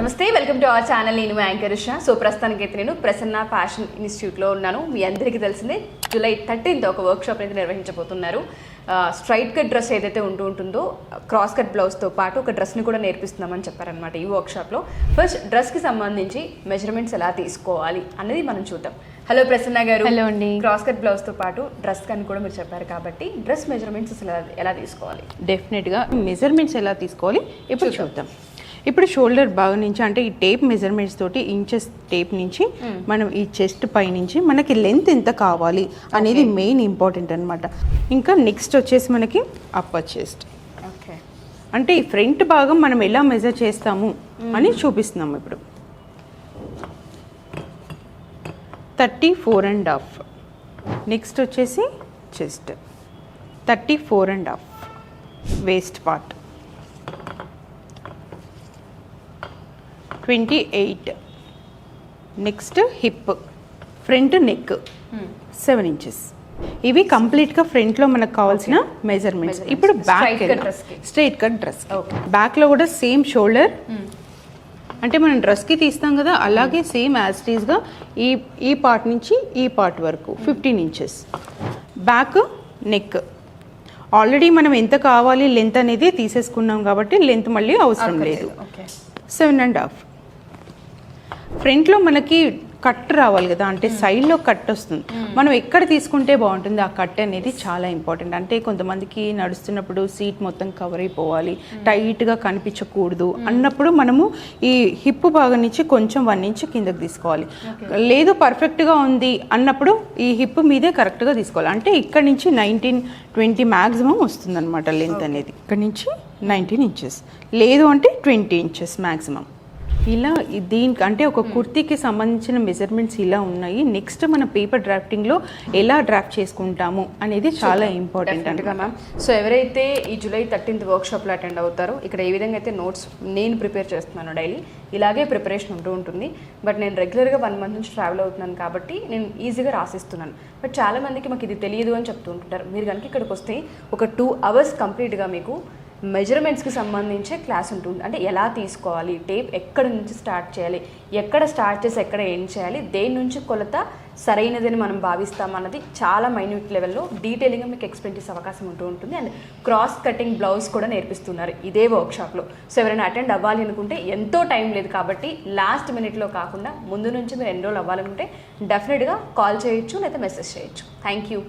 నమస్తే, welcome to our channel. నేను anchor Usha. So ప్రస్తుతానికి అయితే నేను ప్రసన్న ఫ్యాషన్ ఇన్స్టిట్యూట్లో ఉన్నాను. మీ అందరికీ తెలిసిందే జూలై 13th ఒక వర్క్షాప్ అయితే నిర్వహించబోతున్నారు. స్ట్రైట్ కట్ డ్రెస్ ఏదైతే ఉంటుందో క్రాస్ కట్ బ్లౌజ్తో పాటు ఒక డ్రెస్ని కూడా నేర్పిస్తున్నామని చెప్పారనమాట ఈ వర్క్షాప్లో. ఫస్ట్ డ్రెస్కి సంబంధించి మెజర్మెంట్స్ ఎలా తీసుకోవాలి అనేది మనం చూద్దాం. హలో ప్రసన్న గారు. హలో అండి. క్రాస్ కట్ బ్లౌజ్తో పాటు డ్రెస్ కని కూడా మీరు చెప్పారు కాబట్టి డ్రెస్ మెజర్మెంట్స్ అసలు ఎలా తీసుకోవాలి? డెఫినెట్గా మెజర్మెంట్స్ ఎలా తీసుకోవాలి ఇప్పుడు చూద్దాం. ఇప్పుడు షోల్డర్ భాగం నుంచి అంటే ఈ టేప్ మెజర్మెంట్స్ తోటి ఇంచెస్ టేప్ నుంచి మనం ఈ చెస్ట్ పై నుంచి మనకి లెంత్ ఎంత కావాలి అనేది మెయిన్ ఇంపార్టెంట్ అనమాట. ఇంకా నెక్స్ట్ వచ్చేసి మనకి అప్పర్ చెస్ట్, అంటే ఈ ఫ్రంట్ భాగం మనం ఎలా మెజర్ చేస్తాము అని చూపిస్తున్నాము. ఇప్పుడు 34.5. నెక్స్ట్ వచ్చేసి chest 34.5. Waste part 28. Next hip, front neck 7 inches. ఇవి కంప్లీట్గా ఫ్రంట్లో మనకు కావాల్సిన మెజర్మెంట్స్. ఇప్పుడు బ్యాక్ స్ట్రైట్ కట్ డ్రెస్, బ్యాక్లో కూడా సేమ్ షోల్డర్ అంటే మనం డ్రెస్కి తీస్తాం కదా, అలాగే సేమ్ యాజ్ ఇట్ ఈస్గా ఈ పార్ట్ నుంచి ఈ పార్ట్ వరకు 15 inches. బ్యాక్ నెక్ ఆల్రెడీ మనం ఎంత కావాలి లెంత్ అనేది తీసేసుకున్నాం కాబట్టి లెంత్ మళ్ళీ అవసరం లేదు. 7.5. ఫ్రంట్లో మనకి కట్ రావాలి కదా, అంటే సైడ్లో కట్ వస్తుంది. మనం ఎక్కడ తీసుకుంటే బాగుంటుంది ఆ కట్ అనేది చాలా ఇంపార్టెంట్. అంటే కొంతమందికి నడుస్తున్నప్పుడు సీట్ మొత్తం కవర్ అయిపోవాలి, టైట్గా కనిపించకూడదు అన్నప్పుడు మనము ఈ హిప్ భాగం నుంచి కొంచెం 1 inch కిందకి తీసుకోవాలి. లేదు పర్ఫెక్ట్గా ఉంది అన్నప్పుడు ఈ హిప్ మీదే కరెక్ట్గా తీసుకోవాలి. అంటే ఇక్కడ నుంచి 19-20 మ్యాక్సిమం వస్తుంది అనమాట లెంత్ అనేది. ఇక్కడ నుంచి 19 inches, లేదు అంటే 20 inches మ్యాక్సిమం. ఇలా దీనికి అంటే ఒక కుర్తీకి సంబంధించిన మెజర్మెంట్స్ ఇలా ఉన్నాయి. నెక్స్ట్ మన పేపర్ డ్రాఫ్టింగ్లో ఎలా డ్రాఫ్ట్ చేసుకుంటాము అనేది చాలా ఇంపార్టెంట్ అంటగా మ్యామ్. సో ఎవరైతే ఈ జూలై 13th వర్క్షాప్లో అటెండ్ అవుతారో ఇక్కడ ఏ విధంగా అయితే నోట్స్ నేను ప్రిపేర్ చేస్తున్నాను డైలీ, ఇలాగే ప్రిపరేషన్ ఉంటూ ఉంటుంది. బట్ నేను రెగ్యులర్గా 1 month నుంచి ట్రావెల్ అవుతున్నాను కాబట్టి నేను ఈజీగా రాసిస్తున్నాను. బట్ చాలామందికి మాకు ఇది తెలియదు అని చెప్తూ ఉంటుంటారు. మీరు కనుక ఇక్కడికి వస్తే ఒక 2 hours కంప్లీట్గా మీకు మెజర్మెంట్స్కి సంబంధించే క్లాస్ ఉంటుంది. అంటే ఎలా తీసుకోవాలి, టేప్ ఎక్కడ నుంచి స్టార్ట్ చేయాలి, ఎక్కడ స్టార్ట్ చేసి ఎక్కడ ఎండ్ చేయాలి, దేని నుంచి కొలత సరైనదని మనం భావిస్తామన్నది చాలా మైన్యూట్ లెవెల్లో డీటెయిలింగ్గా మీకు ఎక్స్ప్లెయిన్ చేసే అవకాశం ఉంటూ ఉంటుంది. అండ్ క్రాస్ కటింగ్ బ్లౌజ్ కూడా నేర్పిస్తున్నారు ఇదే వర్క్షాప్లో. సో ఎవరైనా అటెండ్ అవ్వాలి అనుకుంటే ఎంతో టైం లేదు కాబట్టి లాస్ట్ మినిట్లో కాకుండా ముందు నుంచి మీరు ఎన్రోల్ అవ్వాలనుకుంటే డెఫినెట్గా కాల్ చేయొచ్చు లేదా మెసేజ్ చేయొచ్చు. Thank you.